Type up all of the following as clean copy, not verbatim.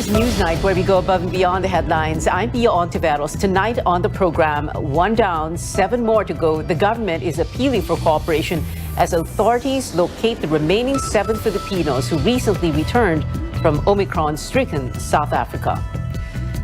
is Newsnight, where we go above and beyond the headlines. I'm Pia Ontiveros. Tonight on the program, 1 down, 7 more to go. The government is appealing for cooperation as authorities locate the remaining 7 Filipinos who recently returned from Omicron-stricken South Africa.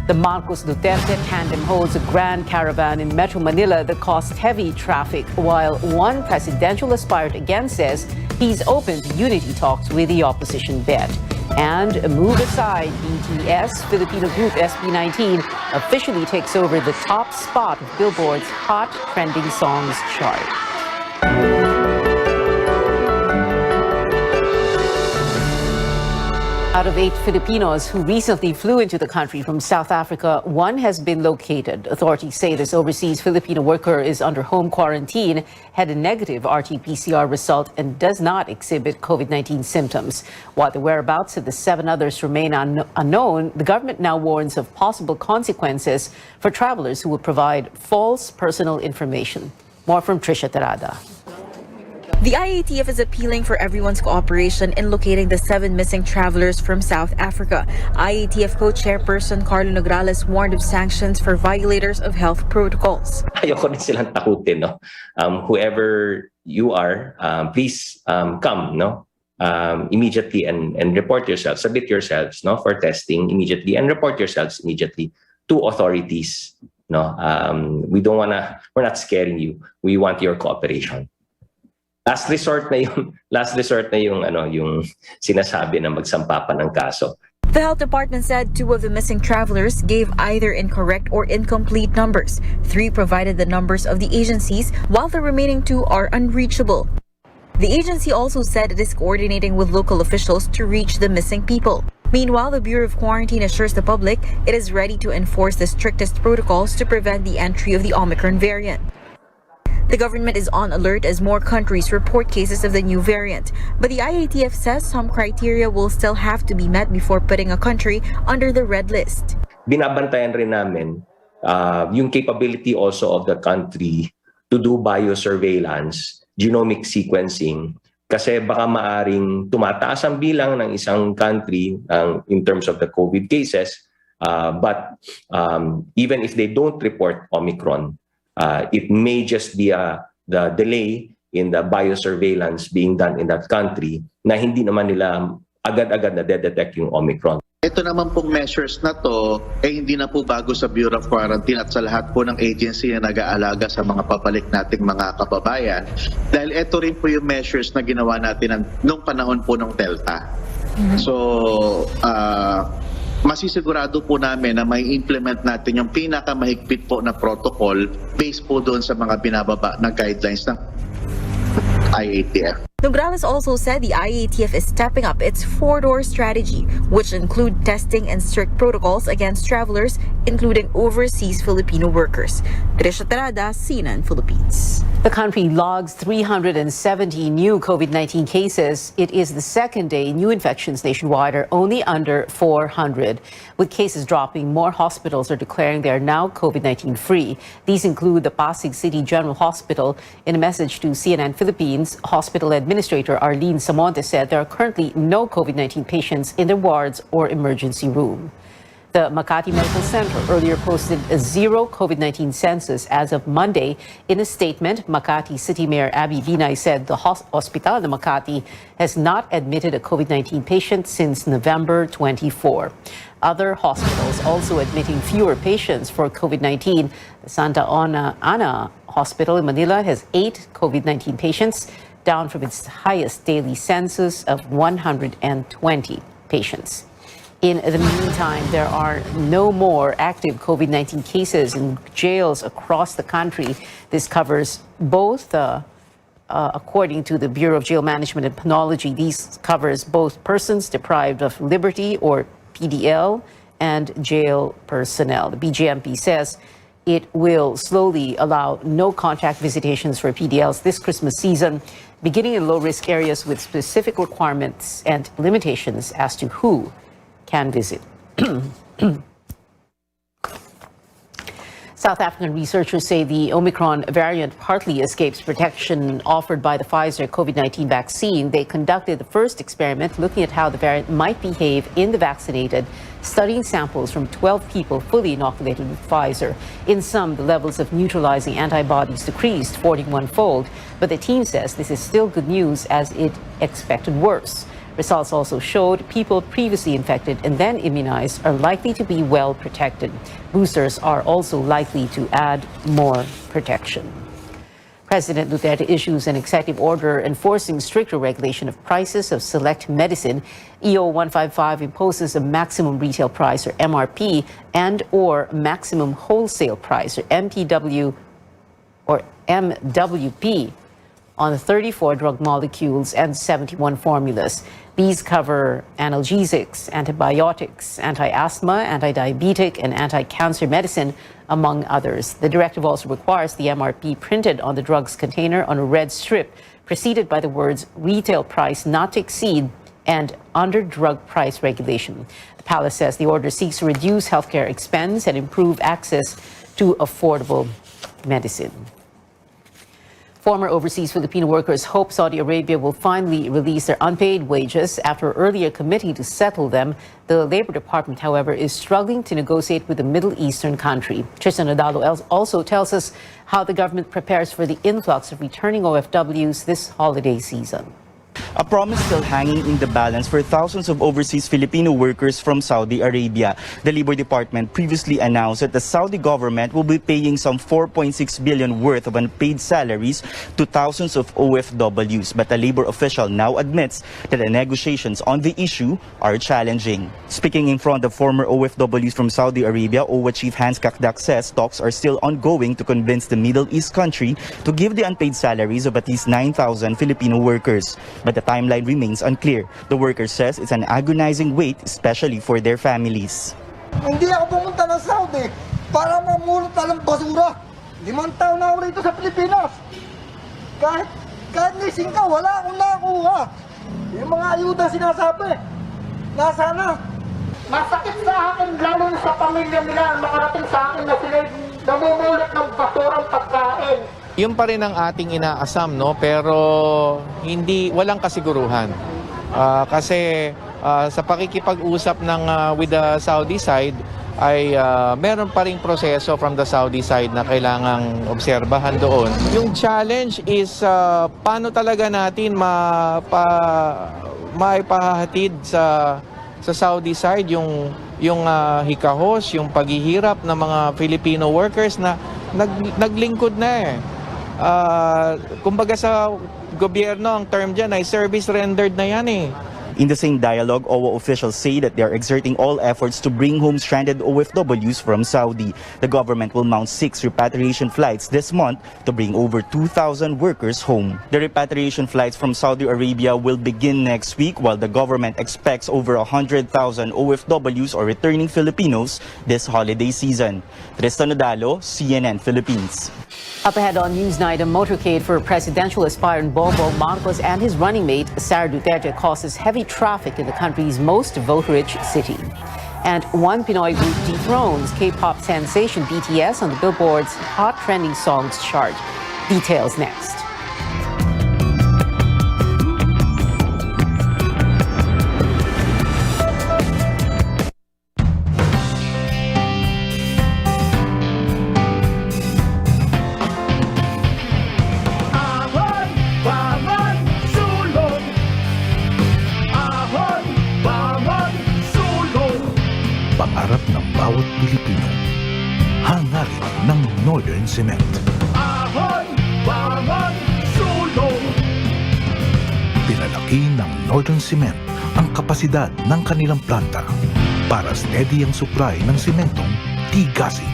The Marcos Duterte tandem holds a grand caravan in Metro Manila that caused heavy traffic, while one presidential aspirant again says he's open to unity talks with the opposition bet. And move aside, BTS Filipino group SB19 officially takes over the top spot of Billboard's Hot Trending Songs chart. Out of 8 Filipinos who recently flew into the country from South Africa, 1 has been located. Authorities say this overseas Filipino worker is under home quarantine, had a negative RT-PCR result, and does not exhibit COVID-19 symptoms. While the whereabouts of the 7 others remain unknown, the government now warns of possible consequences for travelers who will provide false personal information. More from Trisha Terada. The IATF is appealing for everyone's cooperation in locating the 7 missing travelers from South Africa. IATF co-chairperson Carlo Nograles warned of sanctions for violators of health protocols. Ayoko rin silang takutin, no? Whoever you are, please come, no? Immediately and report yourselves, submit yourselves, no, for testing immediately, and report yourselves immediately to authorities, no? We're not scaring you. We want your cooperation. Last resort na yung sinasabi na magsampa pa ng kaso. The health department said 2 of the missing travelers gave either incorrect or incomplete numbers. 3 provided the numbers of the agencies, while the remaining 2 are unreachable. The agency also said it is coordinating with local officials to reach the missing people. Meanwhile, the Bureau of Quarantine assures the public it is ready to enforce the strictest protocols to prevent the entry of the Omicron variant. The government is on alert as more countries report cases of the new variant, but the IATF says some criteria will still have to be met before putting a country under the red list. Binabantayan rin namin yung capability also of the country to do biosurveillance, genomic sequencing, kasi baka maaring tumataas ang bilang ng isang country in terms of the COVID cases, but even if they don't report Omicron, it may just be the delay in the biosurveillance being done in that country na hindi naman nila agad-agad na detect yung Omicron. Ito naman pong measures na to hindi na po bago sa Bureau of Quarantine at sa lahat po ng agency na nag-aalaga sa mga papalik nating mga kababayan, dahil ito rin po yung measures na ginawa natin nung panahon po ng Delta. So, masisigurado po namin na may implement natin yung pinakamahigpit po na protocol based po doon sa mga binababa na guidelines ng IATF. Nograles also said the IATF is stepping up its 4-door strategy, which include testing and strict protocols against travelers, including overseas Filipino workers. Trisha Terada, CNN Philippines. The country logs 370 new COVID-19 cases. It is the second day new infections nationwide are only under 400. With cases dropping, more hospitals are declaring they are now COVID-19 free. These include the Pasig City General Hospital. In a message to CNN Philippines, Hospital Administrator Arlene Samonte said there are currently no COVID-19 patients in their wards or emergency room. The Makati Medical Center earlier posted a 0 COVID-19 census as of Monday. In a statement, Makati City Mayor Abby Binay said the Hospital de Makati has not admitted a COVID-19 patient since November 24. Other hospitals also admitting fewer patients for COVID-19. The Santa Ana Hospital in Manila has 8 COVID-19 patients, down from its highest daily census of 120 patients. In the meantime, there are no more active COVID-19 cases in jails across the country. This covers both, according to the Bureau of Jail Management and Penology, these covers both persons deprived of liberty or PDL and jail personnel. The BJMP says it will slowly allow no contact visitations for PDLs this Christmas season, beginning in low-risk areas with specific requirements and limitations as to who can visit. South African researchers say the Omicron variant partly escapes protection offered by the Pfizer COVID-19 vaccine. They conducted the first experiment looking at how the variant might behave in the vaccinated, studying samples from 12 people fully inoculated with Pfizer. In some, the levels of neutralizing antibodies decreased 41-fold, but the team says this is still good news as it expected worse. Results also showed people previously infected and then immunized are likely to be well protected. Boosters are also likely to add more protection. President Duterte issues an executive order enforcing stricter regulation of prices of select medicine. EO 155 imposes a maximum retail price or MRP and or maximum wholesale price or MPW or MWP on 34 drug molecules and 71 formulas. These cover analgesics, antibiotics, anti-asthma, anti-diabetic, and anti-cancer medicine, among others. The directive also requires the MRP printed on the drug's container on a red strip, preceded by the words retail price not to exceed and under drug price regulation. The palace says the order seeks to reduce healthcare expense and improve access to affordable medicine. Former overseas Filipino workers hope Saudi Arabia will finally release their unpaid wages after earlier committing to settle them. The Labor Department, however, is struggling to negotiate with the Middle Eastern country. Tristan Nadalo also tells us how the government prepares for the influx of returning OFWs this holiday season. A promise still hanging in the balance for thousands of overseas Filipino workers from Saudi Arabia. The Labor Department previously announced that the Saudi government will be paying some 4.6 billion worth of unpaid salaries to thousands of OFWs. But a labor official now admits that the negotiations on the issue are challenging. Speaking in front of former OFWs from Saudi Arabia, OWA Chief Hans Kakdak says talks are still ongoing to convince the Middle East country to give the unpaid salaries of at least 9,000 Filipino workers. But the timeline remains unclear. The worker says it's an agonizing wait, especially for their families. Hindi ako pumunta ng Saudi para mamulot ng basura. 5 taon na ako rito sa Pilipinas. Kahit nising ka, wala akong nakuha. Yung mga ayuda sinasabi, nasa na? Masakit sa akin, lalo na sa pamilya nila, makarating sa akin na sila namumulot ng basurang pagkain. Yun pa rin ang ating inaasam, no? Pero walang kasiguruhan. Kasi sa pakikipag-usap with the Saudi side ay meron pa ring proseso from the Saudi side na kailangang obserbahan doon. Yung challenge is paano talaga natin maipahatid sa Saudi side yung hikahos, yung paghihirap ng mga Filipino workers na naglingkod na eh. Kumbaga sa gobyerno, ang term dyan ay service rendered na yan eh. In the same dialogue, OWA officials say that they are exerting all efforts to bring home stranded OFWs from Saudi. The government will mount 6 repatriation flights this month to bring over 2,000 workers home. The repatriation flights from Saudi Arabia will begin next week, while the government expects over 100,000 OFWs or returning Filipinos this holiday season. Tristan Nadalo, CNN Philippines. Up ahead on Newsnight, a motorcade for presidential aspirant Bongbong Marcos and his running mate Sara Duterte causes heavy traffic in the country's most voter-rich city. And one Pinoy group dethrones K-pop sensation BTS on the Billboard's Hot Trending Songs chart. Details next. Pangarap ng bawat Pilipino, hangarin ng Northern Cement. Ahoy! Bawat sulong! Pinalaki ng Northern Cement ang kapasidad ng kanilang planta para steady ang supply ng sementong tigasin.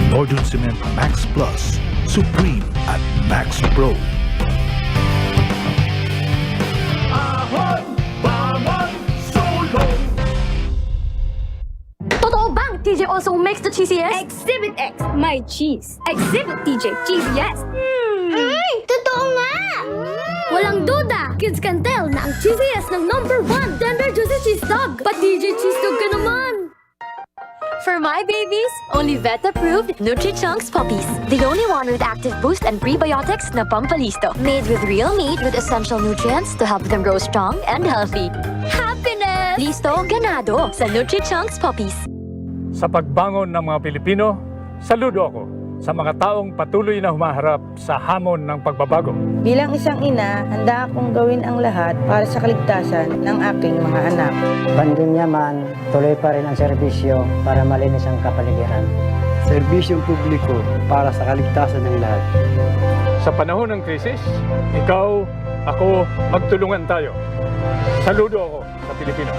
Northern Cement Max Plus, Supreme at Max Pro. Ahoy! Bawat sulong! Totoo bang TJ also makes the cheesiest? Exhibit X, my cheese. Exhibit TJ, cheesiest. Ay, totoo nga! Walang duda, kids can tell na ang cheesiest ng #1, Tender Juicy Cheese Dog. Pa TJ Cheese Dog ka naman! For my babies, only vet-approved Nutri-Chunks puppies. The only one with active boost and prebiotics na pampalisto. Made with real meat with essential nutrients to help them grow strong and healthy. Happiness! Listo, ganado sa Nutri-Chunks puppies. Sa pagbangon ng mga Pilipino, saludo ako sa mga taong patuloy na humaharap sa hamon ng pagbabago. Bilang isang ina, handa akong gawin ang lahat para sa kaligtasan ng aking mga anak. Pandemya man, tuloy pa rin ang serbisyo para malinis ang kapaligiran. Serbisyong publiko para sa kaligtasan ng lahat. Sa panahon ng krisis, ikaw, ako, magtulungan tayo. Saludo ako sa Pilipino.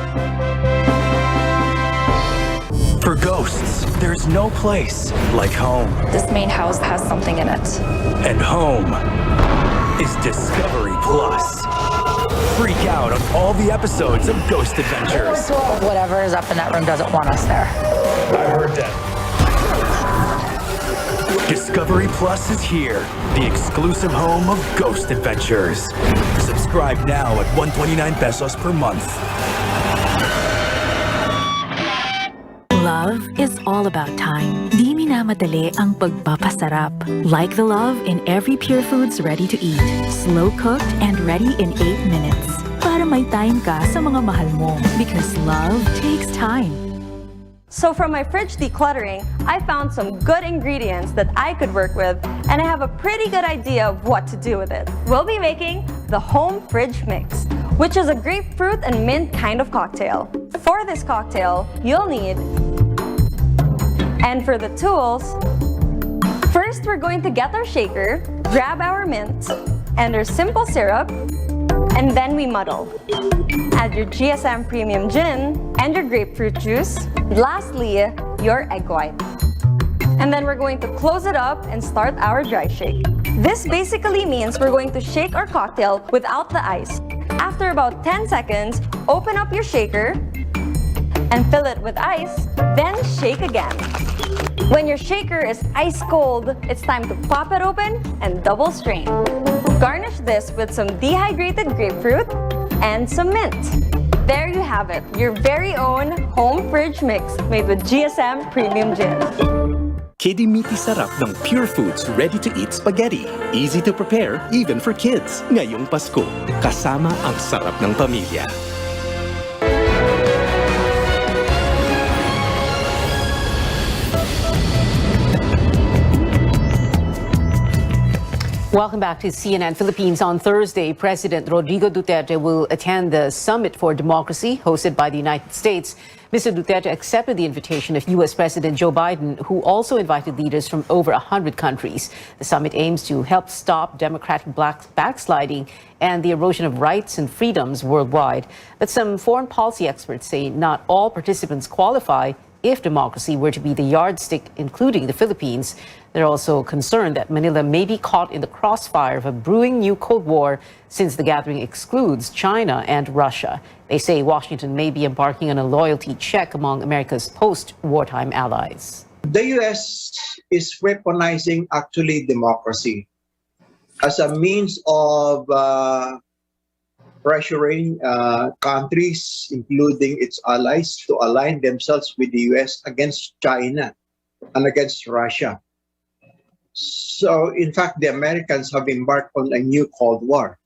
For ghosts, there's no place like home. This main house has something in it. And home is Discovery Plus. Freak out on all the episodes of Ghost Adventures. Whatever is up in that room doesn't want us there. I heard that. Discovery Plus is here, the exclusive home of Ghost Adventures. Subscribe now at 129 pesos per month. Love is all about time. Di minamadali ang pagpapasarap. Like the love in every Pure Foods ready-to-eat. Slow-cooked and ready in 8 minutes. Para may time ka sa mga mahal mo. Because love takes time. So from my fridge decluttering, I found some good ingredients that I could work with, and I have a pretty good idea of what to do with it. We'll be making the home fridge mix, which is a grapefruit and mint kind of cocktail. For this cocktail, you'll need, and for the tools, first we're going to get our shaker, grab our mint, and our simple syrup, and then we muddle. Add your GSM Premium Gin and your grapefruit juice. Lastly, your egg white. And then we're going to close it up and start our dry shake. This basically means we're going to shake our cocktail without the ice. After about 10 seconds, open up your shaker and fill it with ice, then shake again. When your shaker is ice cold, it's time to pop it open and double strain. Garnish this with some dehydrated grapefruit and some mint. There you have it, your very own home fridge mix made with GSM Premium Gin. Kidimiti sarap ng Pure Foods ready-to-eat spaghetti. Easy to prepare even for kids. Ngayong Pasko, kasama ang sarap ng pamilya. Welcome back to CNN Philippines. On Thursday, President Rodrigo Duterte will attend the Summit for Democracy hosted by the United States. Mr. Duterte accepted the invitation of U.S. President Joe Biden, who also invited leaders from over 100 countries. The summit aims to help stop democratic backsliding and the erosion of rights and freedoms worldwide. But some foreign policy experts say not all participants qualify if democracy were to be the yardstick, including the Philippines. They're also concerned that Manila may be caught in the crossfire of a brewing new Cold War since the gathering excludes China and Russia. They say Washington may be embarking on a loyalty check among America's post-wartime allies. The U.S. is weaponizing actually democracy as a means of pressuring countries, including its allies, to align themselves with the U.S. against China and against Russia. So, in fact, the Americans have embarked on a new Cold War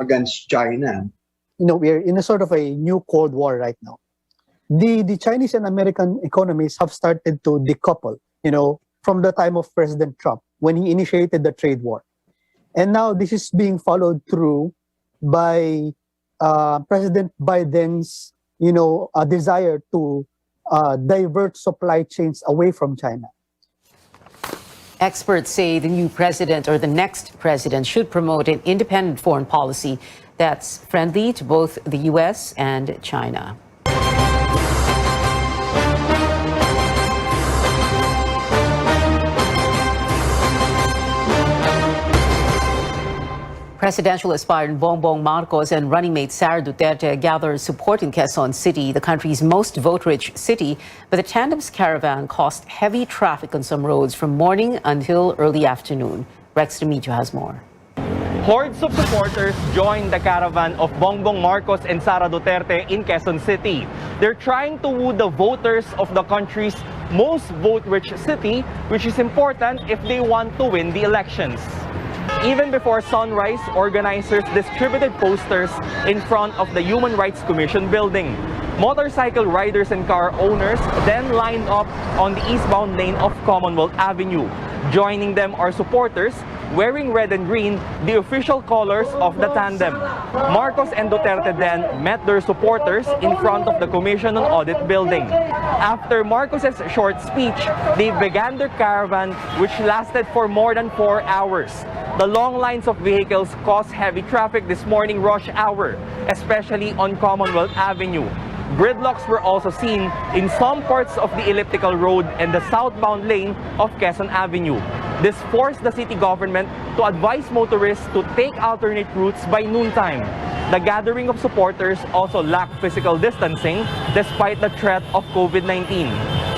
against China. You know, we're in a sort of a new Cold War right now. The Chinese and American economies have started to decouple, you know, from the time of President Trump when he initiated the trade war. And now this is being followed through by President Biden's, you know, desire to divert supply chains away from China. Experts say the new president or the next president should promote an independent foreign policy that's friendly to both the U.S. and China. Presidential aspirant Bongbong Marcos and running mate Sara Duterte gathered support in Quezon City, the country's most vote-rich city. But the tandem's caravan caused heavy traffic on some roads from morning until early afternoon. Rex Remigio has more. Hordes of supporters joined the caravan of Bongbong Marcos and Sara Duterte in Quezon City. They're trying to woo the voters of the country's most vote-rich city, which is important if they want to win the elections. Even before sunrise, organizers distributed posters in front of the Human Rights Commission building. Motorcycle riders and car owners then lined up on the eastbound lane of Commonwealth Avenue. Joining them are supporters wearing red and green, the official colors of the tandem. Marcos and Duterte then met their supporters in front of the Commission on Audit building. After Marcos's short speech, they began their caravan, which lasted for more than 4 hours. The long lines of vehicles caused heavy traffic this morning rush hour, especially on Commonwealth Avenue. Gridlocks were also seen in some parts of the elliptical road and the southbound lane of Quezon Avenue. This forced the city government to advise motorists to take alternate routes by noontime. The gathering of supporters also lacked physical distancing despite the threat of COVID-19.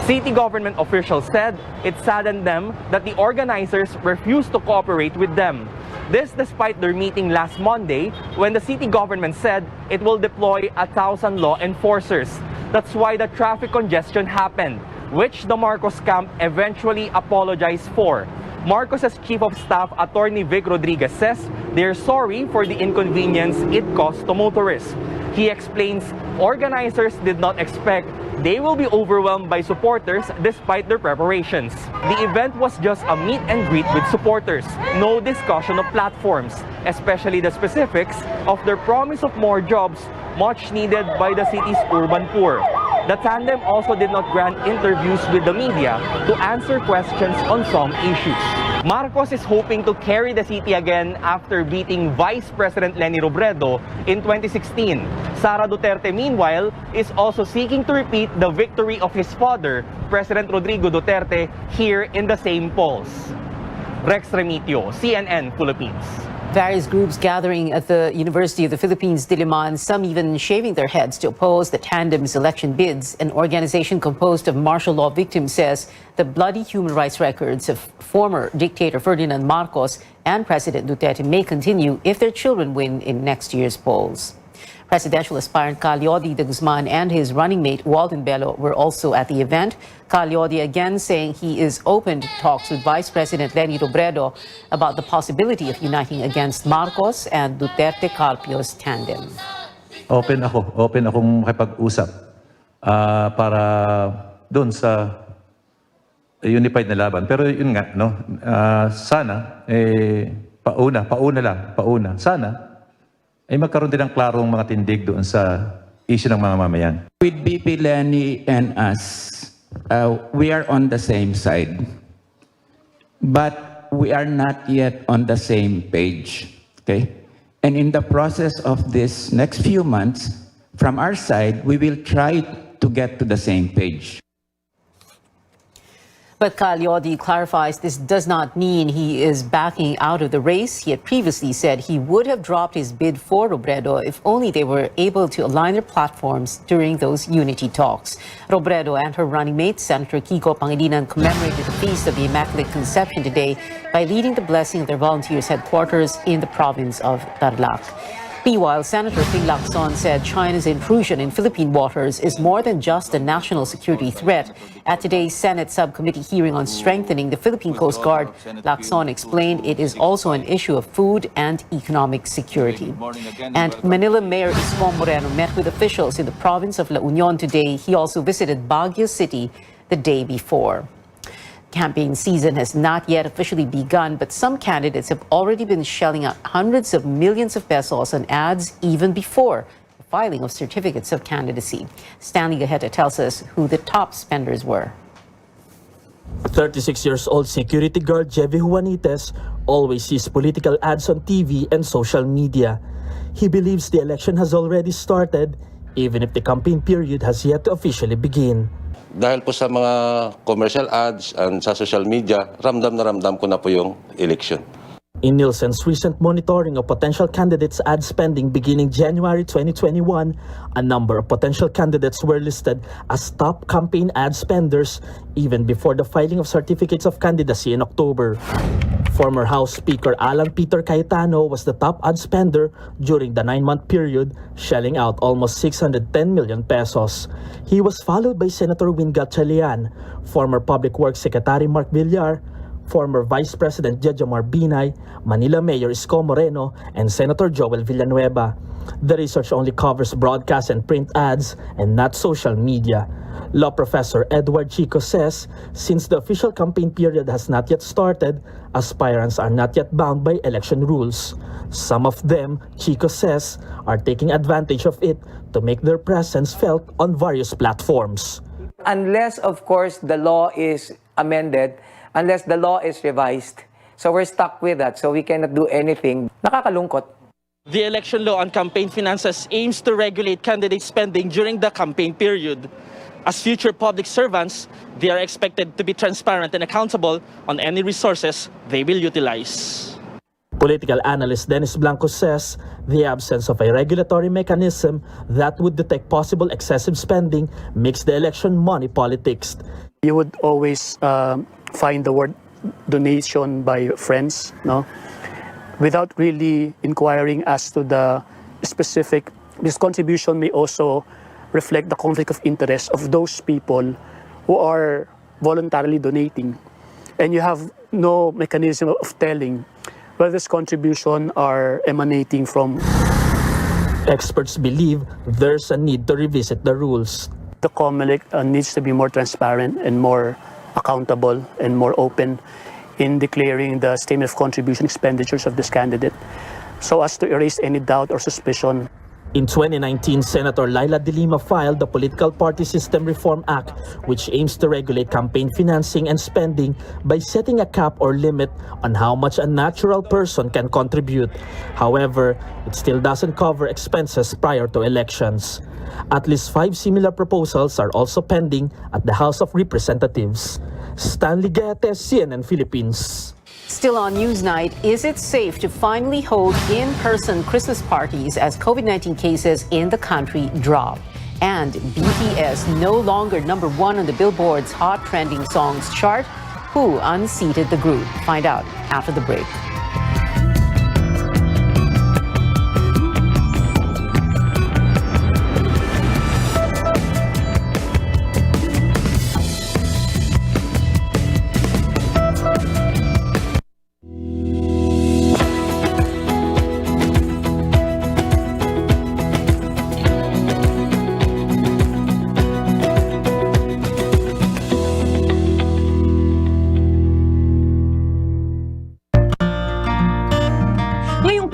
City government officials said it saddened them that the organizers refused to cooperate with them. This despite their meeting last Monday when the city government said it will deploy 1,000 law enforcers. That's why the traffic congestion happened, which the Marcos camp eventually apologized for. Marcos's Chief of Staff, Attorney Vic Rodriguez, says they're sorry for the inconvenience it caused to motorists. He explains organizers did not expect they will be overwhelmed by supporters despite their preparations. The event was just a meet and greet with supporters, no discussion of platforms, especially the specifics of their promise of more jobs, much needed by the city's urban poor. The tandem also did not grant interviews with the media to answer questions on some issues. Marcos is hoping to carry the city again after beating Vice President Leni Robredo in 2016. Sara Duterte, meanwhile, is also seeking to repeat the victory of his father, President Rodrigo Duterte, here in the same polls. Rex Remitio, CNN Philippines. Various groups gathering at the University of the Philippines, Diliman, some even shaving their heads to oppose the tandem's election bids. An organization composed of martial law victims says the bloody human rights records of former dictator Ferdinand Marcos and President Duterte may continue if their children win in next year's polls. Presidential aspirant Calyodi de Guzman and his running mate Walden Bello were also at the event. Calyodi again saying he is open to talks with Vice President Leni Robredo about the possibility of uniting against Marcos and Duterte-Carpio's tandem. Open akong makipag-usap para doon sa unified na laban. Pero yun nga, no, sana, pauna. Sana, ay magkaroon din ng klarong mga tindig doon sa issue ng mga mamayan. With BP Leni and us, we are on the same side. But we are not yet on the same page. Okay? And in the process of this next few months, from our side, we will try to get to the same page. But Calyodi clarifies this does not mean he is backing out of the race. He had previously said he would have dropped his bid for Robredo if only they were able to align their platforms during those unity talks. Robredo and her running mate, Senator Kiko Pangilinan, commemorated the Feast of the Immaculate Conception today by leading the blessing of their volunteers' headquarters in the province of Tarlac. Meanwhile, Senator Ping Lacson said China's intrusion in Philippine waters is more than just a national security threat. At today's Senate subcommittee hearing on strengthening the Philippine Coast Guard, Lacson explained it is also an issue of food and economic security. And Manila Mayor Isko Moreno met with officials in the province of La Union today. He also visited Baguio City the day before. Campaign season has not yet officially begun, but some candidates have already been shelling out hundreds of millions of pesos on ads even before the filing of certificates of candidacy. Stanley Gaheta tells us who the top spenders were. 36-year-old security guard Jevy Juanites always sees political ads on TV and social media. He believes the election has already started, even if the campaign period has yet to officially begin. Dahil po sa mga commercial ads and sa social media, ramdam na ramdam ko na po yung election. In Nielsen's recent monitoring of potential candidates' ad spending beginning January 2021, a number of potential candidates were listed as top campaign ad spenders even before the filing of certificates of candidacy in October. Former House Speaker Alan Peter Cayetano was the top ad spender during the 9-month period, shelling out almost 610 million pesos. He was followed by Senator Win Gatchalian, former Public Works Secretary Mark Villar, former Vice President Jejomar Binay, Manila Mayor Isko Moreno, and Senator Joel Villanueva. The research only covers broadcast and print ads and not social media. Law professor Edward Chico says, since the official campaign period has not yet started, aspirants are not yet bound by election rules. Some of them, Chico says, are taking advantage of it to make their presence felt on various platforms. Unless, of course, the law is amended, unless the law is revised. So we're stuck with that, so we cannot do anything. Nakakalungkot. The election law on campaign finances aims to regulate candidate spending during the campaign period. As future public servants, they are expected to be transparent and accountable on any resources they will utilize. Political analyst Dennis Blanco says the absence of a regulatory mechanism that would detect possible excessive spending makes the election money politics. You would always find the word donation by friends, no? Without really inquiring as to the specific, this contribution may also reflect the conflict of interest of those people who are voluntarily donating. And you have no mechanism of telling whether this contribution are emanating from. Experts believe there's a need to revisit the rules. The COMELEC needs to be more transparent and more accountable and more open in declaring the statement of contribution expenditures of this candidate so as to erase any doubt or suspicion. In 2019, Senator Laila De Lima filed the Political Party System Reform Act, which aims to regulate campaign financing and spending by setting a cap or limit on how much a natural person can contribute. However, it still doesn't cover expenses prior to elections. At least 5 similar proposals are also pending at the House of Representatives. Stanley Guedes, CNN Philippines. Still on Newsnight, is it safe to finally hold in-person Christmas parties as COVID-19 cases in the country drop? And BTS no longer #1 on the Billboard's Hot Trending Songs chart. Who unseated the group? Find out after the break.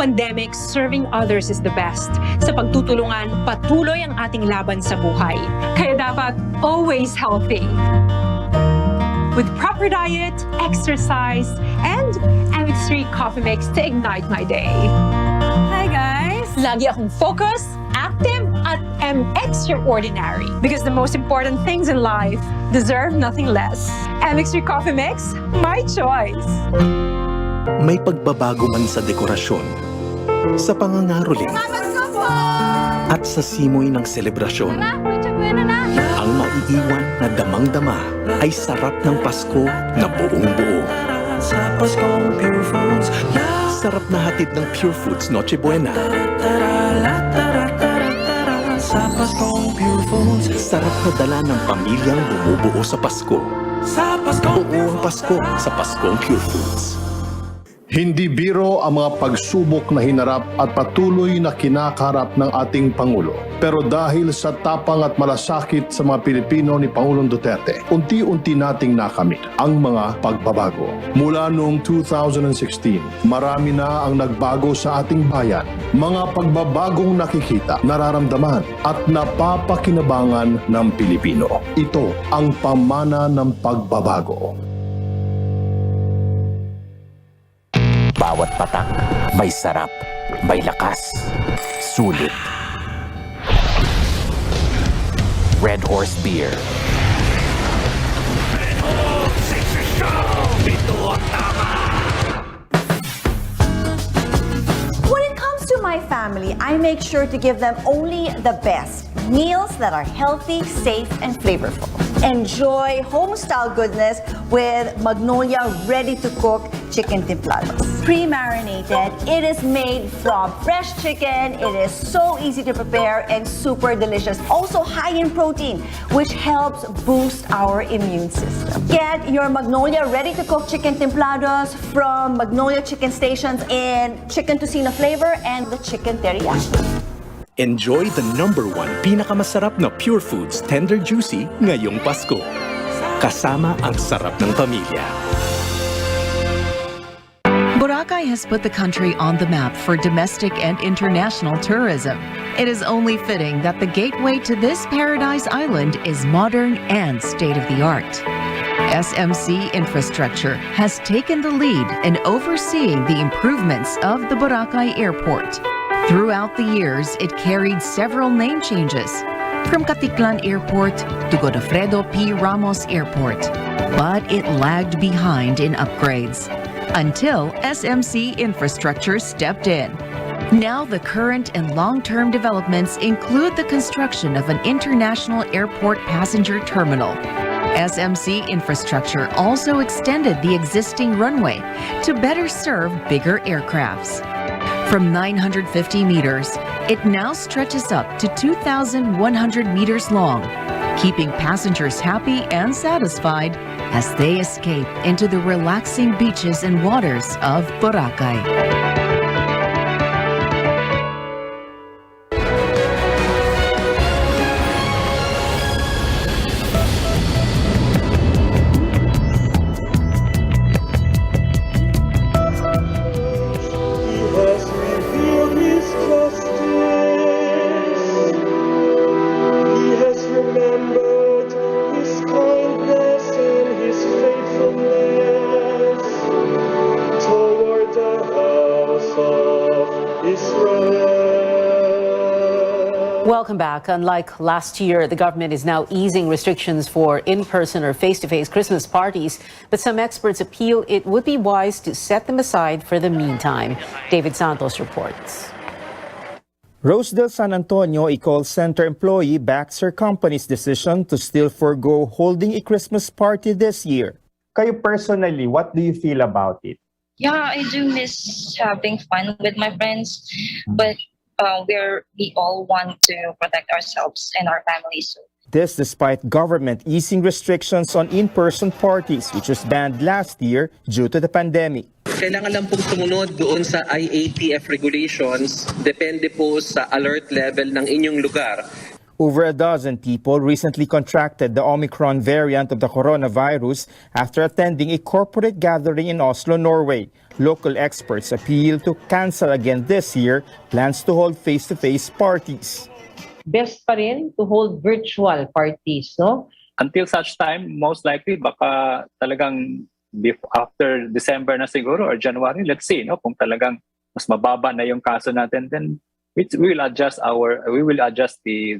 Pandemic, serving others is the best. Sa pagtutulungan, patuloy ang ating laban sa buhay. Kaya dapat always healthy. With proper diet, exercise, and MX3 coffee mix to ignite my day. Hi guys! Lagi akong focus, active, at extraordinary. Because the most important things in life deserve nothing less. MX3 coffee mix, my choice. May pagbabago man sa dekorasyon, sa pangangaroling, at sa simoy ng selebrasyon. Ang maiiwan na damang-dama ay sarap ng Pasko na buong-buo. Sarap na hatid ng Pure Foods Noche Buena. Sarap na dala ng pamilyang bumubuo sa Pasko. Buo ang Pasko sa Paskong Pure Foods. Hindi biro ang mga pagsubok na hinarap at patuloy na kinakaharap ng ating Pangulo. Pero dahil sa tapang at malasakit sa mga Pilipino ni Pangulong Duterte, unti-unti nating nakamit ang mga pagbabago. Mula noong 2016, marami na ang nagbago sa ating bayan. Mga pagbabagong nakikita, nararamdaman at napapakinabangan ng Pilipino. Ito ang pamana ng pagbabago. Bawat patak, may sarap, may lakas, sulit. Red Horse Beer. When it comes to my family, I make sure to give them only the best. Meals that are healthy, safe, and flavorful. Enjoy home-style goodness with Magnolia ready-to-cook chicken templados. Pre-marinated, it is made from fresh chicken. It is so easy to prepare and super delicious. Also high in protein, which helps boost our immune system. Get your Magnolia ready-to-cook chicken templados from Magnolia Chicken Stations in chicken tocino flavor and the chicken teriyaki. Enjoy the #1 pinakamasarap na Pure Foods Tender Juicy ngayong Pasko. Kasama ang sarap ng pamilya. Boracay has put the country on the map for domestic and international tourism. It is only fitting that the gateway to this paradise island is modern and state-of-the-art. SMC Infrastructure has taken the lead in overseeing the improvements of the Boracay Airport. Throughout the years, it carried several name changes, from Caticlan Airport to Godofredo P. Ramos Airport. But it lagged behind in upgrades until SMC Infrastructure stepped in. Now the current and long-term developments include the construction of an international airport passenger terminal. SMC Infrastructure also extended the existing runway to better serve bigger aircrafts. From 950 meters, it now stretches up to 2,100 meters long, keeping passengers happy and satisfied as they escape into the relaxing beaches and waters of Boracay. Welcome back. Unlike last year, the government is now easing restrictions for in-person or face-to-face Christmas parties, but some experts appeal it would be wise to set them aside for the meantime. David Santos reports. Rosedale San Antonio, a call center employee, backs her company's decision to still forgo holding a Christmas party this year. Kayo personally, what do you feel about it? Yeah, I do miss having fun with my friends, but we all want to protect ourselves and our families. This despite government easing restrictions on in-person parties, which was banned last year due to the pandemic. Kailangan lang pong sumunod doon sa IATF regulations, depende po sa alert level ng inyong lugar. Over a dozen people recently contracted the Omicron variant of the coronavirus after attending a corporate gathering in Oslo, Norway. Local experts appeal to cancel again this year plans to hold face-to-face parties. Best pa rin to hold virtual parties, no? Until such time, most likely, baka talagang after December na siguro or January, let's see, no? Kung talagang mas mababa na yung kaso natin, then we will adjust the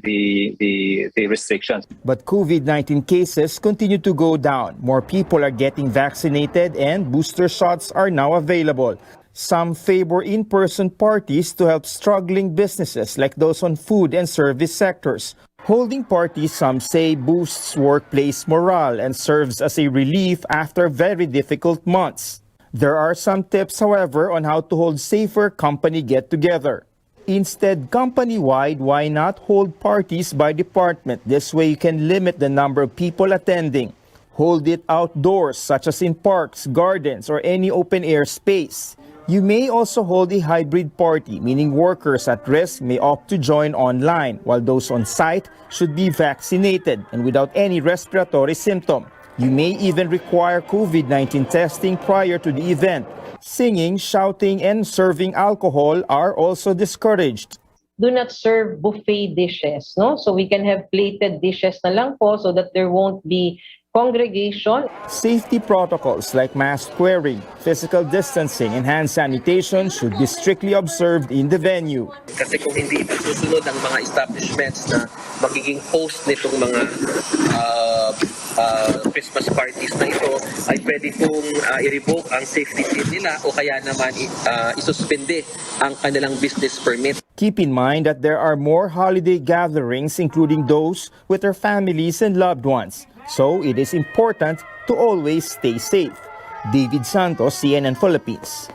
restrictions. But COVID-19 cases continue to go down. More people are getting vaccinated and booster shots are now available. Some favor in-person parties to help struggling businesses like those on food and service sectors. Holding parties, some say, boosts workplace morale and serves as a relief after very difficult months. There are some tips, however, on how to hold safer company get-together. Instead, company-wide, why not hold parties by department? This way you can limit the number of people attending. Hold it outdoors, such as in parks, gardens, or any open-air space. You may also hold a hybrid party, meaning workers at risk may opt to join online, while those on site should be vaccinated and without any respiratory symptom. You may even require COVID-19 testing prior to the event. Singing, shouting, and serving alcohol are also discouraged. Do not serve buffet dishes, no? So we can have plated dishes na lang po so that there won't be congregation. Safety protocols like mask wearing, physical distancing, and hand sanitation should be strictly observed in the venue. Kasi kung hindi ito susunod ang mga establishments na magiging host nitong mga Christmas parties na ito, ay pwede pong i-revoke ang safety seal nila o kaya naman isuspende ang kanilang business permit. Keep in mind that there are more holiday gatherings, including those with their families and loved ones. So it is important to always stay safe. David Santos, CNN Philippines.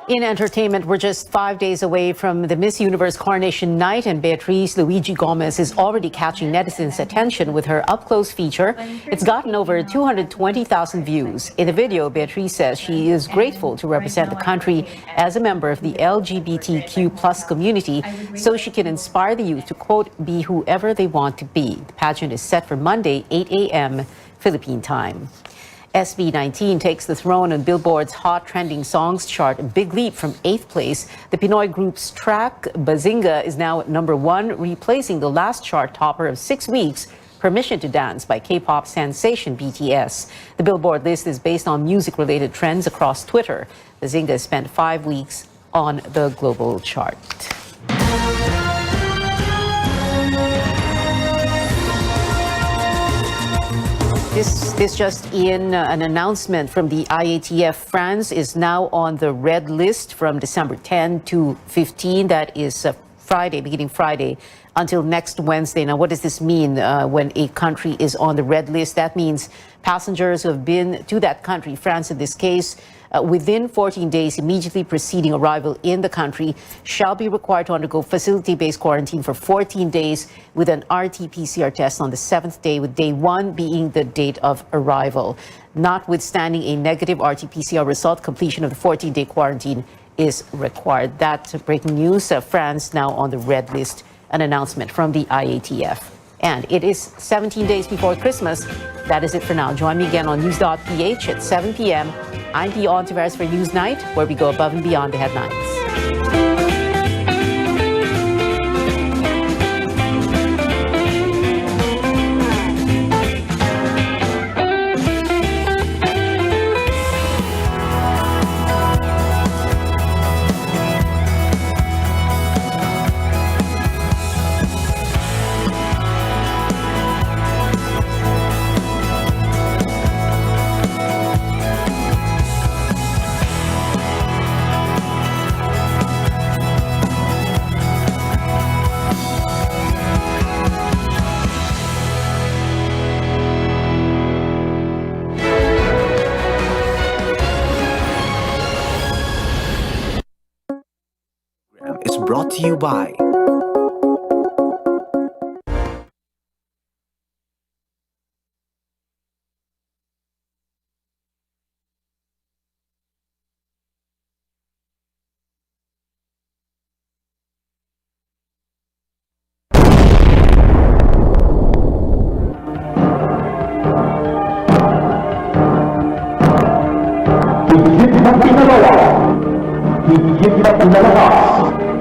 In entertainment, we're just 5 days away from the Miss Universe coronation night, and Beatriz Luigi Gomez is already catching netizens' attention with her up-close feature. It's gotten over 220,000 views. In the video, Beatriz says she is grateful to represent the country as a member of the LGBTQ+ community so she can inspire the youth to, quote, be whoever they want to be. The pageant is set for Monday, 8 a.m. Philippine time. SB19 takes the throne on Billboard's Hot Trending Songs chart, a big leap from 8th place. The Pinoy group's track, Bazinga, is now at number 1, replacing the last chart topper of 6 weeks, Permission to Dance by K-pop sensation BTS. The Billboard list is based on music-related trends across Twitter. Bazinga spent 5 weeks on the global chart. This just in, an announcement from the IATF. France is now on the red list from December 10 to 15. That is Friday, beginning Friday, until next Wednesday. Now, what does this mean when a country is on the red list? That means passengers who have been to that country, France in this case, within 14 days immediately preceding arrival in the country shall be required to undergo facility-based quarantine for 14 days with an RT-PCR test on the 7th day, with day 1 being the date of arrival. Notwithstanding a negative RT-PCR result, completion of the 14-day quarantine is required. That's breaking news. France now on the red list, an announcement from the IATF. And it is 17 days before Christmas. That is it for now. Join me again on News.ph at 7 p.m. I'm Pia Ontiveros for Newsnight, where we go above and beyond the headlines. Is brought to you by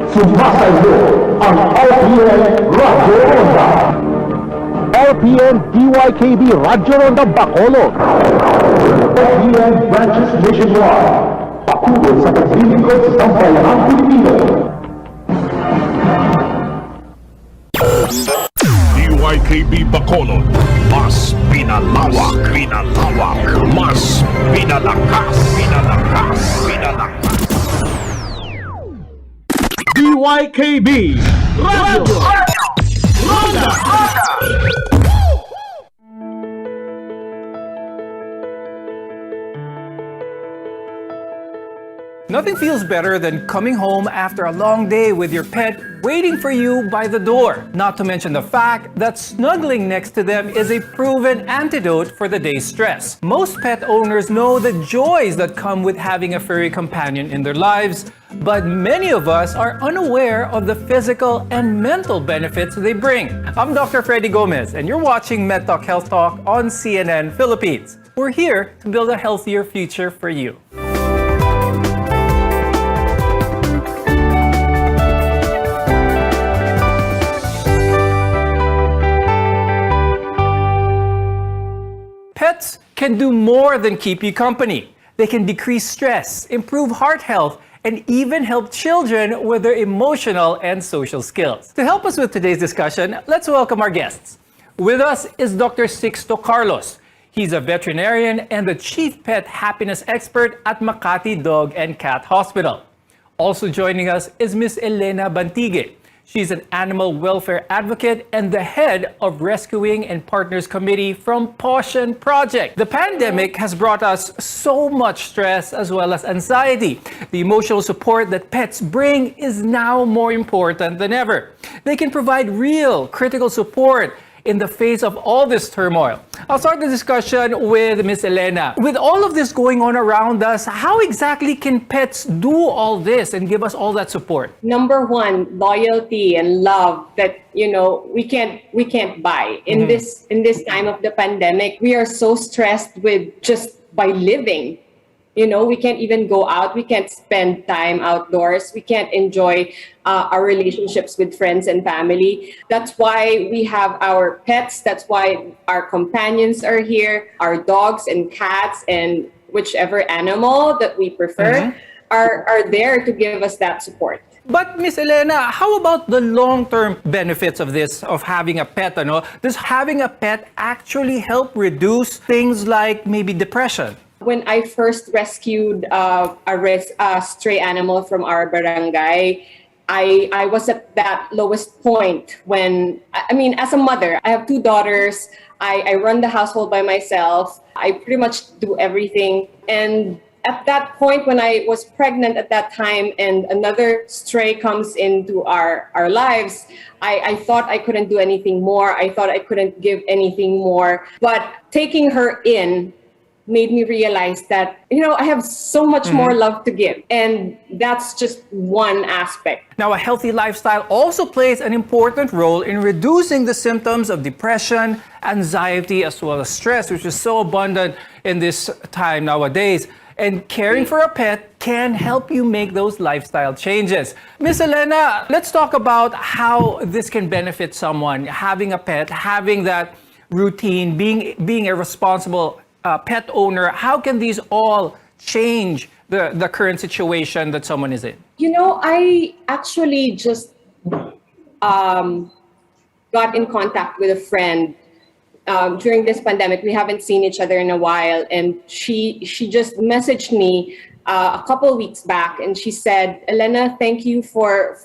Sumasayo ang RPN Radyo Ronda. RPN DYKB Radyo Ronda Bacolod. RPN branches nationwide. Patuloy sa paglilingkod sa sambayanang Pilipino. DYKB Bacolod. Mas pinalawak, mas pinalakas, DYKB Radio Ronda. Nothing feels better than coming home after a long day with your pet waiting for you by the door. Not to mention the fact that snuggling next to them is a proven antidote for the day's stress. Most pet owners know the joys that come with having a furry companion in their lives, but many of us are unaware of the physical and mental benefits they bring. I'm Dr. Freddy Gomez, and you're watching MedTalk Health Talk on CNN Philippines. We're here to build a healthier future for you. Pets can do more than keep you company. They can decrease stress, improve heart health, and even help children with their emotional and social skills. To help us with today's discussion, let's welcome our guests. With us is Dr. Sixto Carlos. He's a veterinarian and the chief pet happiness expert at Makati Dog and Cat Hospital. Also joining us is Ms. Elena Bantigue. She's an animal welfare advocate and the head of Rescuing and Partners Committee from Poshan Project. The pandemic has brought us so much stress as well as anxiety. The emotional support that pets bring is now more important than ever. They can provide real critical support in the face of all this turmoil. I'll start the discussion with Ms. Elena. With all of this going on around us, how exactly can pets do all this and give us all that support? Number one, loyalty and love that we can't buy in this time of the pandemic. We are so stressed with just by living. We can't even go out. We can't spend time outdoors. We can't enjoy our relationships with friends and family. That's why we have our pets. That's why our companions are here. Our dogs and cats and whichever animal that we prefer are there to give us that support. But Miss Elena, how about the long-term benefits of this, of having a pet? Does having a pet actually help reduce things like maybe depression? When I first rescued a stray animal from our barangay, I was at that lowest point when, as a mother, I have 2 daughters, I run the household by myself, I pretty much do everything. And at that point when I was pregnant at that time and another stray comes into our lives, I thought I couldn't do anything more. I thought I couldn't give anything more. But taking her in made me realize that, I have so much more love to give. And that's just one aspect. Now, a healthy lifestyle also plays an important role in reducing the symptoms of depression, anxiety, as well as stress, which is so abundant in this time nowadays. And caring for a pet can help you make those lifestyle changes. Miss Elena, let's talk about how this can benefit someone. Having a pet, having that routine, being a responsible pet owner, how can these all change the current situation that someone is in? I actually just got in contact with a friend during this pandemic. We haven't seen each other in a while, and she just messaged me a couple of weeks back, and she said, "Elena, thank you for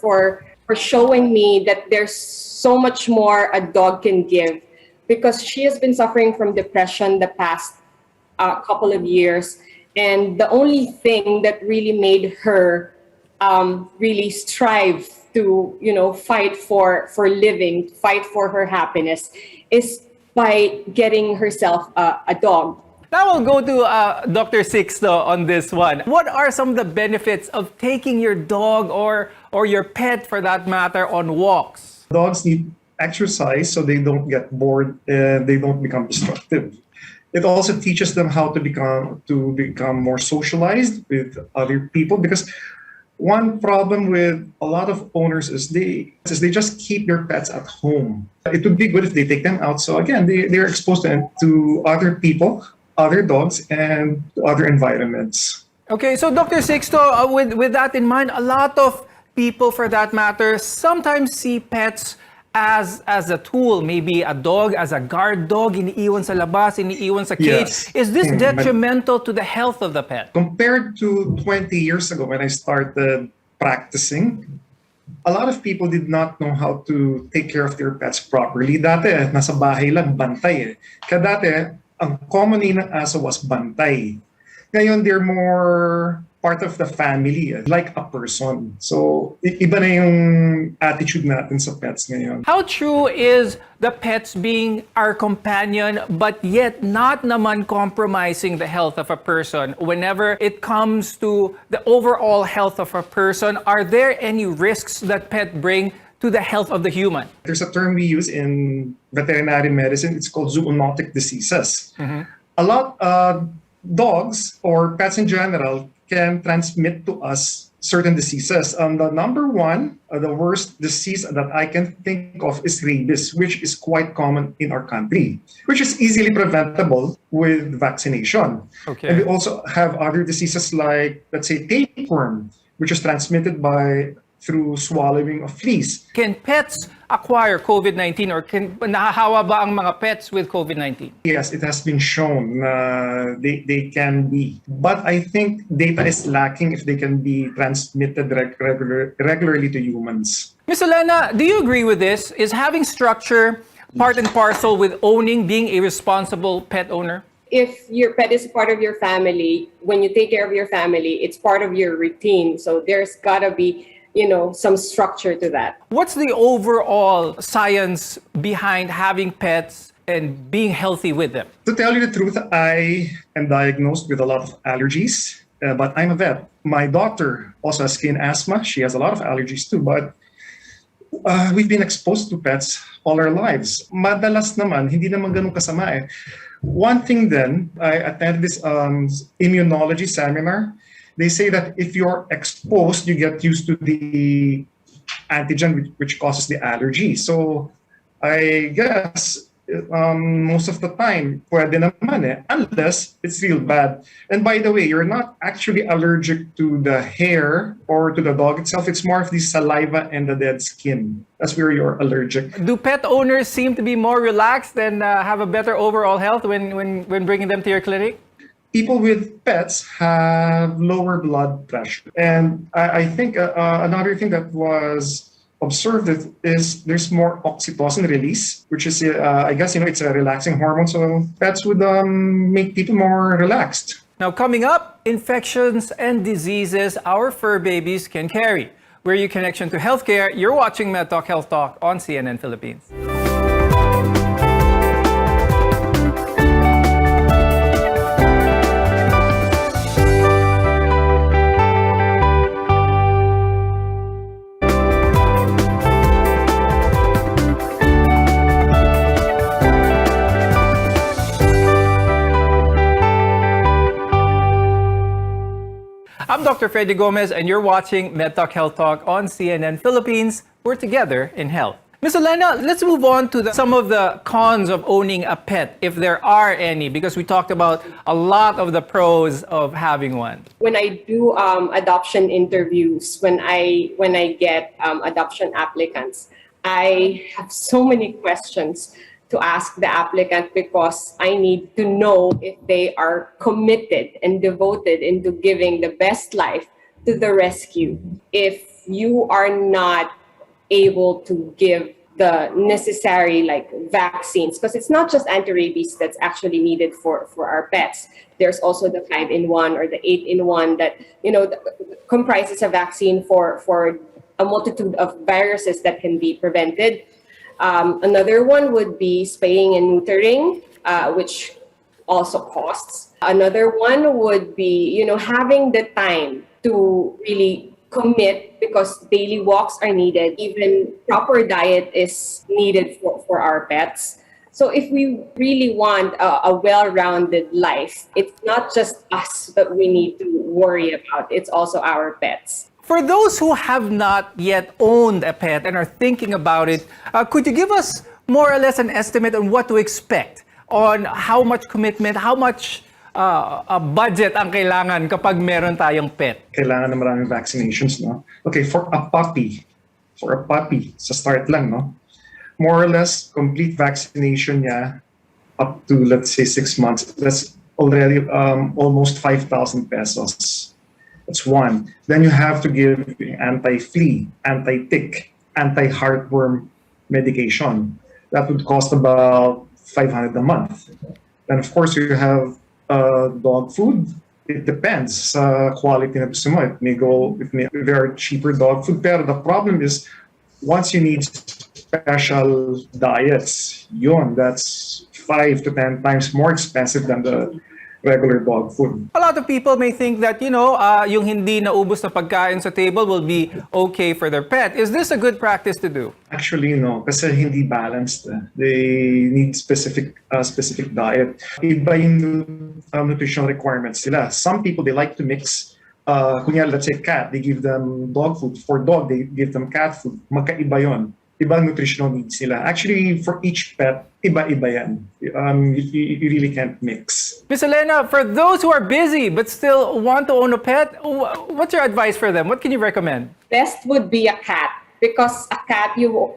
showing me that there's so much more a dog can give," because she has been suffering from depression the past couple of years, and the only thing that really made her really strive to fight for living, fight for her happiness, is by getting herself a dog. Now we'll go to Dr. Sixto on this one. What are some of the benefits of taking your dog or your pet, for that matter, on walks? Dogs need exercise so they don't get bored and they don't become destructive. It also teaches them how to become more socialized with other people, because one problem with a lot of owners is they just keep their pets at home. It would be good if they take them out. So again, they're exposed to other people, other dogs, and other environments. Okay, so Dr. Sixto, with that in mind, a lot of people, for that matter, sometimes see pets as a tool, maybe a dog as a guard dog, iniiwan sa labas, iniiwan sa cage. Yes. Is this detrimental to the health of the pet? Compared to 20 years ago when I started practicing, a lot of people did not know how to take care of their pets properly. Dati, nasa bahay lang, bantay eh. Kaya dati, ang common name ng aso was bantay. Ngayon, they're more part of the family, like a person. So, iba na yung attitude natin sa pets ngayon. How true is the pets being our companion, but yet not naman compromising the health of a person? Whenever it comes to the overall health of a person, are there any risks that pets bring to the health of the human? There's a term we use in veterinary medicine. It's called zoonotic diseases. A lot dogs or pets in general can transmit to us certain diseases. The number one, the worst disease that I can think of is rabies, which is quite common in our country, which is easily preventable with vaccination. Okay. And we also have other diseases like, let's say, tapeworm, which is transmitted through swallowing of fleas. Can pets acquire COVID-19, or nahahawa ba ang mga pets with COVID-19? Yes, it has been shown they can be. But I think data is lacking if they can be transmitted regularly to humans. Miss Elena, do you agree with this? Is having structure part and parcel with being a responsible pet owner? If your pet is part of your family, when you take care of your family, it's part of your routine. So there's gotta be, some structure to that. What's the overall science behind having pets and being healthy with them? To tell you the truth, I am diagnosed with a lot of allergies, but I'm a vet. My daughter also has skin asthma. She has a lot of allergies too, but we've been exposed to pets all our lives. Madalas naman, hindi naman ganun kasama eh. One thing then, I attended this immunology seminar. They say that if you're exposed, you get used to the antigen which causes the allergy. So I guess most of the time, pwede naman eh, unless it's real bad. And by the way, you're not actually allergic to the hair or to the dog itself. It's more of the saliva and the dead skin. That's where you're allergic. Do pet owners seem to be more relaxed and have a better overall health when bringing them to your clinic? People with pets have lower blood pressure. And I think another thing that was observed is there's more oxytocin release, which is, I guess, it's a relaxing hormone. So pets would make people more relaxed. Now, coming up, infections and diseases our fur babies can carry. We're your connection to healthcare. You're watching MedTalk Health Talk on CNN Philippines. I'm Dr. Freddy Gomez, and you're watching MedTalk Health Talk on CNN Philippines. We're together in health. Ms. Elena, let's move on to some of the cons of owning a pet, if there are any, because we talked about a lot of the pros of having one. When I do adoption interviews, when I get adoption applicants, I have so many questions to ask the applicant because I need to know if they are committed and devoted into giving the best life to the rescue. If you are not able to give the necessary vaccines, because it's not just anti-rabies that's actually needed for our pets. There's also the 5-in-1 or the 8-in-1 that comprises a vaccine for a multitude of viruses that can be prevented. Another one would be spaying and neutering, which also costs. Another one would be, having the time to really commit because daily walks are needed. Even proper diet is needed for our pets. So if we really want a well-rounded life, it's not just us that we need to worry about. It's also our pets. For those who have not yet owned a pet and are thinking about it, could you give us more or less an estimate on what to expect, on how much commitment, how much budget ang kailangan kapag meron tayong pet? Kailangan na maraming vaccinations, no? Okay, for a puppy, sa start lang, no? More or less, complete vaccination niya up to, let's say, 6 months. That's already almost 5,000 pesos. That's one. Then you have to give anti-flea, anti-tick, anti-heartworm medication. That would cost about 500 a month. And of course, you have dog food. It depends sa quality na gusto mo. It may go, there are cheaper dog food. Pero the problem is, once you need special diets, that's 5 to 10 times more expensive than the regular dog food. A lot of people may think that, yung hindi naubos na pagkain sa table will be okay for their pet. Is this a good practice to do? Actually, no. Kasi hindi balanced. They need specific diet. Iba yung nutritional requirements nila. Some people, they like to mix. Kunyari, let's say cat, they give them dog food. For dog, they give them cat food. Magkaiba yun. Ibang nutritional needs nila. Actually, for each pet, iba-iba yan. You really can't mix. Ms. Elena, for those who are busy but still want to own a pet, what's your advice for them? What can you recommend? Best would be a cat because a cat, you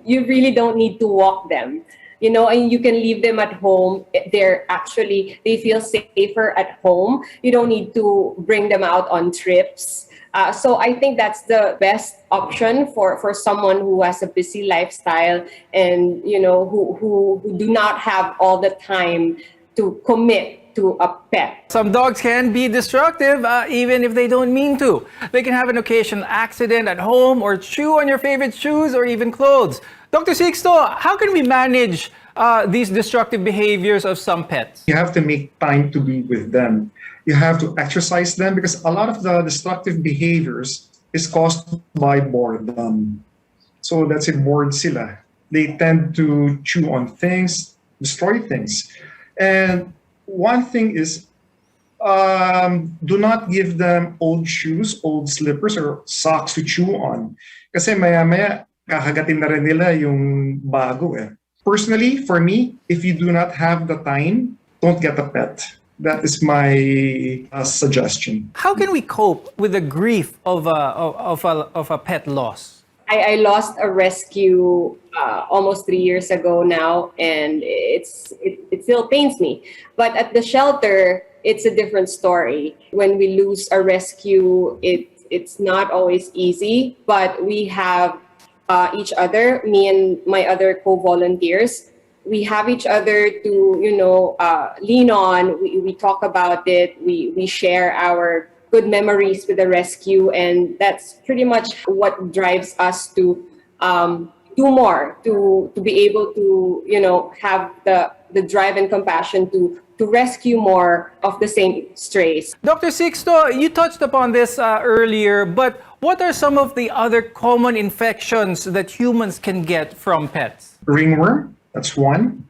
really don't need to walk them. and you can leave them at home. They feel safer at home. You don't need to bring them out on trips. So I think that's the best option for someone who has a busy lifestyle and, who do not have all the time to commit to a pet. Some dogs can be destructive even if they don't mean to. They can have an occasional accident at home or chew on your favorite shoes or even clothes. Dr. Sixto, how can we manage these destructive behaviors of some pets? You have to make time to be with them. You have to exercise them because a lot of the destructive behaviors is caused by boredom. So that's it, bored sila. They tend to chew on things, destroy things. And one thing is, do not give them old shoes, old slippers, or socks to chew on. Kasi maya-maya, kakagatin na rin nila yung bago eh. Personally, for me, if you do not have the time, don't get a pet. That is my suggestion. How can we cope with the grief of a pet loss? I lost a rescue almost 3 years ago now, and it still pains me. But at the shelter, it's a different story. When we lose a rescue, it's not always easy, but we have each other, me and my other co-volunteers. We have each other to, lean on. We talk about it. We share our good memories with the rescue, and that's pretty much what drives us to do more, to be able to, have the drive and compassion to rescue more of the same strays. Dr. Sixto, you touched upon this earlier, but what are some of the other common infections that humans can get from pets? Ringworm, that's one.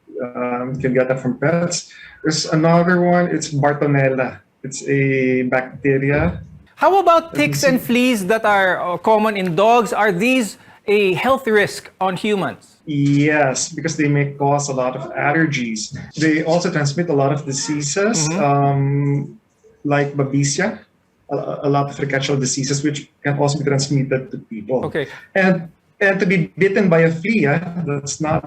You can get that from pets. There's another one, it's Bartonella. It's a bacteria. How about ticks and fleas that are common in dogs? Are these a health risk on humans? Yes, because they may cause a lot of allergies. They also transmit a lot of diseases, like Babesia, a lot of rickettsial diseases, which can also be transmitted to people. Okay. And to be bitten by a flea, that's not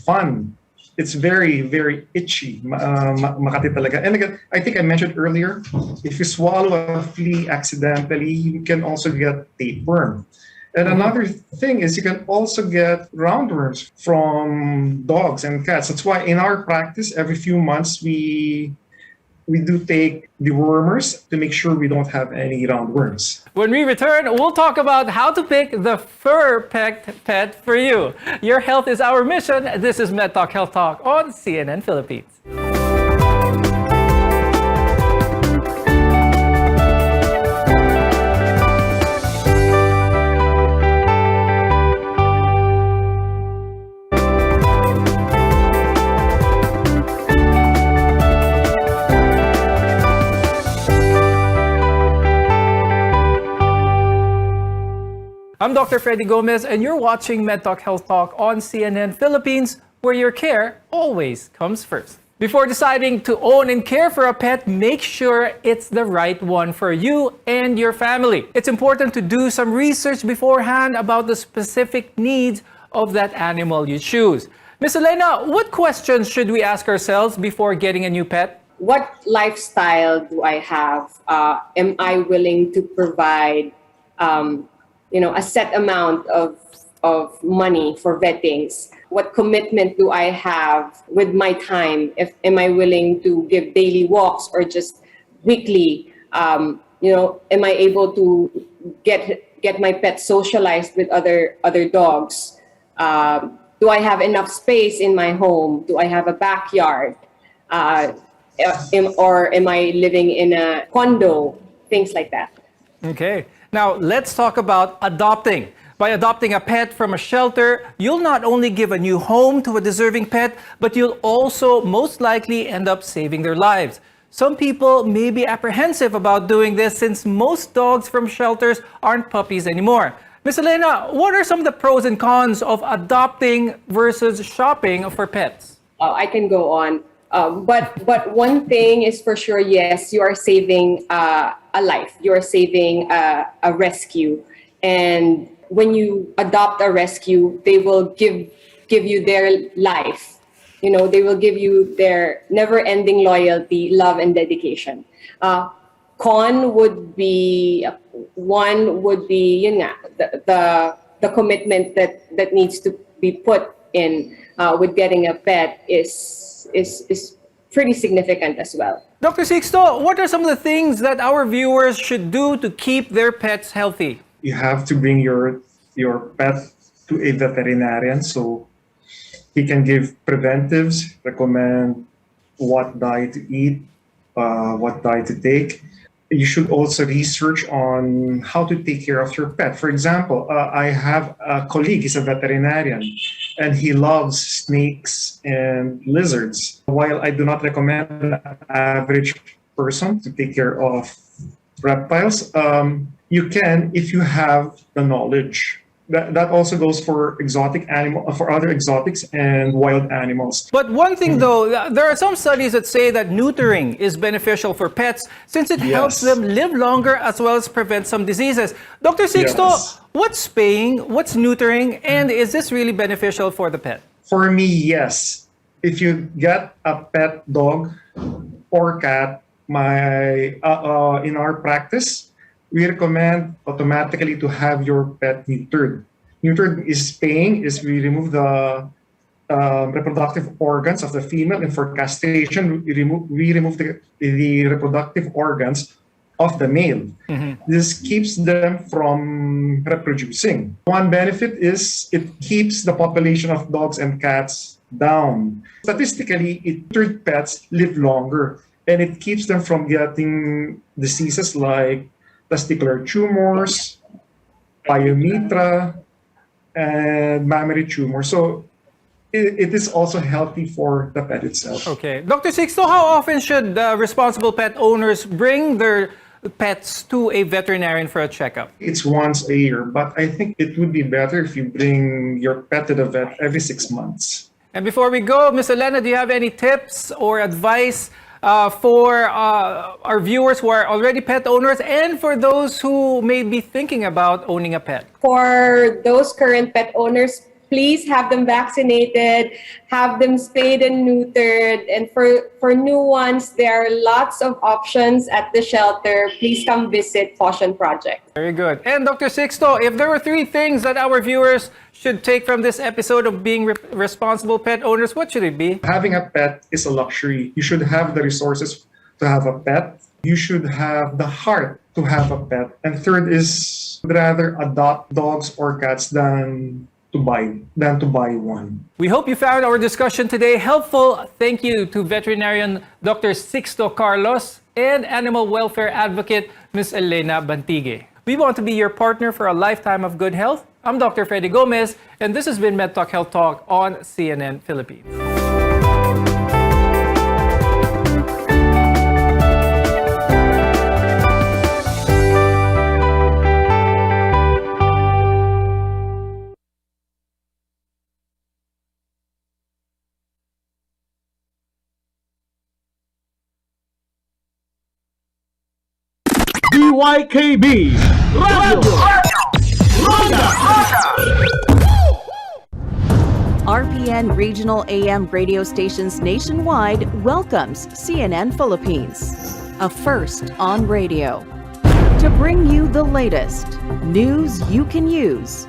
fun. It's very, very itchy. Makati talaga. And again, I think I mentioned earlier, if you swallow a flea accidentally, you can also get tapeworm. And another thing is you can also get roundworms from dogs and cats. That's why in our practice, every few months, we do take dewormers to make sure we don't have any roundworms. When we return, we'll talk about how to pick the fur pet for you. Your health is our mission. This is MedTalk Health Talk on CNN Philippines. I'm Dr. Freddy Gomez, and you're watching MedTalk Health Talk on CNN Philippines, where your care always comes first. Before deciding to own and care for a pet, make sure it's the right one for you and your family. It's important to do some research beforehand about the specific needs of that animal you choose. Ms. Elena, what questions should we ask ourselves before getting a new pet? What lifestyle do I have? Am I willing to provide a set amount of money for vettings? What commitment do I have with my time? Am I willing to give daily walks or just weekly? Am I able to get my pet socialized with other dogs? Do I have enough space in my home? Do I have a backyard? Or am I living in a condo? Things like that. Okay. Now, let's talk about adopting. By adopting a pet from a shelter, you'll not only give a new home to a deserving pet, but you'll also most likely end up saving their lives. Some people may be apprehensive about doing this since most dogs from shelters aren't puppies anymore. Ms. Elena, what are some of the pros and cons of adopting versus shopping for pets? I can go on. But one thing is for sure, yes, you are saving a life. You are saving a rescue. And when you adopt a rescue, they will give give you their life. You know, they will give you their never-ending loyalty, love, and dedication. Con would be, one would be, yun nga, the commitment that needs to be put in with getting a pet is pretty significant as well. Dr. Sixto, what are some of the things that our viewers should do to keep their pets healthy? You have to bring your pet to a veterinarian so he can give preventives, recommend what diet to eat, what diet to take. You should also research on how to take care of your pet. For example, I have a colleague, he's a veterinarian, and he loves snakes and lizards. While I do not recommend an average person to take care of reptiles, you can if you have the knowledge. That also goes for other exotics and wild animals. But one thing though, there are some studies that say that neutering is beneficial for pets since it helps them live longer as well as prevent some diseases. Dr. Sixto, what's spaying, what's neutering, and is this really beneficial for the pet? For me, yes. If you get a pet dog or cat, in our practice, we recommend automatically to have your pet neutered. Neutered is spaying, is we remove the reproductive organs of the female, and for castration, we remove the reproductive organs of the male. This keeps them from reproducing. One benefit is it keeps the population of dogs and cats down. Statistically, neutered pets live longer, and it keeps them from getting diseases like testicular tumors, pyometra, and mammary tumor. So it is also healthy for the pet itself. Okay. Dr. Sixto, how often should responsible pet owners bring their pets to a veterinarian for a checkup? It's once a year, but I think it would be better if you bring your pet to the vet every 6 months. And before we go, Ms. Elena, do you have any tips or advice for our viewers who are already pet owners and for those who may be thinking about owning a pet? For those current pet owners, please have them vaccinated, have them spayed and neutered. And for new ones, there are lots of options at the shelter. Please come visit Caution Project. Very good. And Dr. Sixto, if there were 3 things that our viewers should take from this episode of being responsible pet owners, what should it be? Having a pet is a luxury. You should have the resources to have a pet. You should have the heart to have a pet. And third is rather adopt dogs or cats than to buy one. We hope you found our discussion today helpful. Thank you to veterinarian Dr. Sixto Carlos and animal welfare advocate Ms. Elena Bantigue. We want to be your partner for a lifetime of good health. I'm Dr. Freddy Gomez, and this has been MedTalk Health Talk on CNN Philippines. DYKB Radio Ronda. RPN Regional AM radio stations nationwide welcomes CNN Philippines, a first on radio, to bring you the latest news you can use.